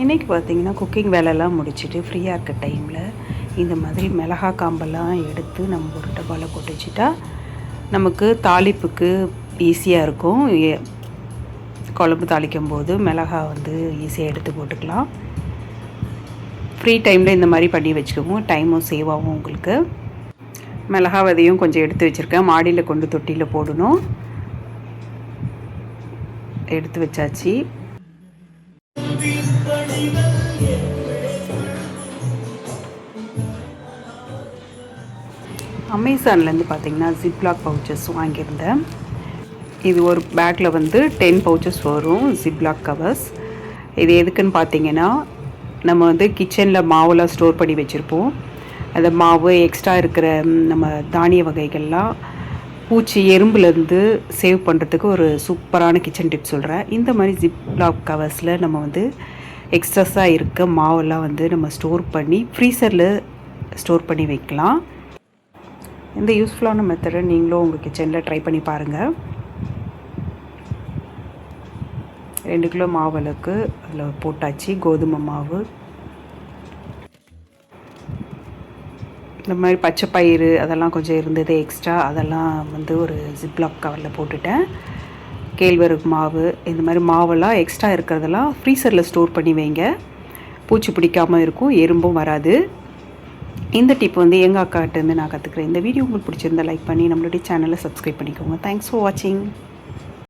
இன்றைக்கி பார்த்திங்கன்னா குக்கிங் வேலைலாம் முடிச்சுட்டு ஃப்ரீயாக இருக்க டைமில் இந்த மாதிரி மிளகா காம்பெல்லாம் எடுத்து நம்ம ஒரு டப்பாவில் போட்டு வச்சுட்டா நமக்கு தாளிப்புக்கு ஈஸியாக இருக்கும். குழம்பு தாளிக்கும் போது மிளகா ஈஸியாக எடுத்து போட்டுக்கலாம். ஃப்ரீ டைமில் இந்த மாதிரி பண்ணி வச்சுக்கோங்க, டைமும் சேவ் ஆகும் உங்களுக்கு. மிளகா விதையும் கொஞ்சம் எடுத்து வச்சுருக்கேன், மாடியில் கொண்டு தொட்டியில் போடணும். எடுத்து வச்சாச்சு. அமேசான்லேருந்து பார்த்திங்கன்னா ஜிப்லாக் பவுச்சஸ் வாங்கியிருந்தேன். இது ஒரு பேக்கில் 10 பவுச்சஸ் வரும், ஜிப்லாக் கவர்ஸ். இது எதுக்குன்னு பார்த்திங்கன்னா, நம்ம கிச்சனில் மாவெல்லாம் ஸ்டோர் பண்ணி வச்சுருப்போம். அந்த மாவு எக்ஸ்ட்ரா இருக்கிற நம்ம தானிய வகைகள்லாம் பூச்சி எறும்புலேருந்து சேவ் பண்ணுறதுக்கு ஒரு சூப்பரான கிச்சன் டிப்ஸ் சொல்கிறேன். இந்த மாதிரி ஜிப்லாக் கவர்ஸில் நம்ம எக்ஸ்ட்ரஸாக இருக்க மாவெல்லாம் நம்ம ஸ்டோர் பண்ணி ஃப்ரீசரில் ஸ்டோர் பண்ணி வைக்கலாம். இந்த யூஸ்ஃபுல்லான மெத்தடை நீங்களும் உங்கள் கிச்சனில் ட்ரை பண்ணி பாருங்கள். 2 கிலோ மாவு அளவுக்கு அதில் போட்டாச்சு. கோதுமை மாவு, இந்த மாதிரி பச்சை பயிறு அதெல்லாம் கொஞ்சம் இருந்தது எக்ஸ்ட்ரா, அதெல்லாம் ஒரு ஜிப்லாக் கவரில் போட்டுட்டேன். கேழ்வரகு மாவு, இந்த மாதிரி மாவெல்லாம் எக்ஸ்ட்ரா இருக்கிறதெல்லாம் ஃப்ரீசரில் ஸ்டோர் பண்ணி வைங்க. பூச்சி பிடிக்காமல் இருக்கும், எறும்பும் வராது. இந்த டிப் எங்கள் அக்காட்டேருந்து நான் கற்றுக்குறேன். இந்த வீடியோ உங்களுக்கு பிடிச்சிருந்தா லைக் பண்ணி நம்மளுடைய சேனலை சப்ஸ்கிரைப் பண்ணிக்கோங்க. தேங்க்ஸ் ஃபார் வாட்சிங்.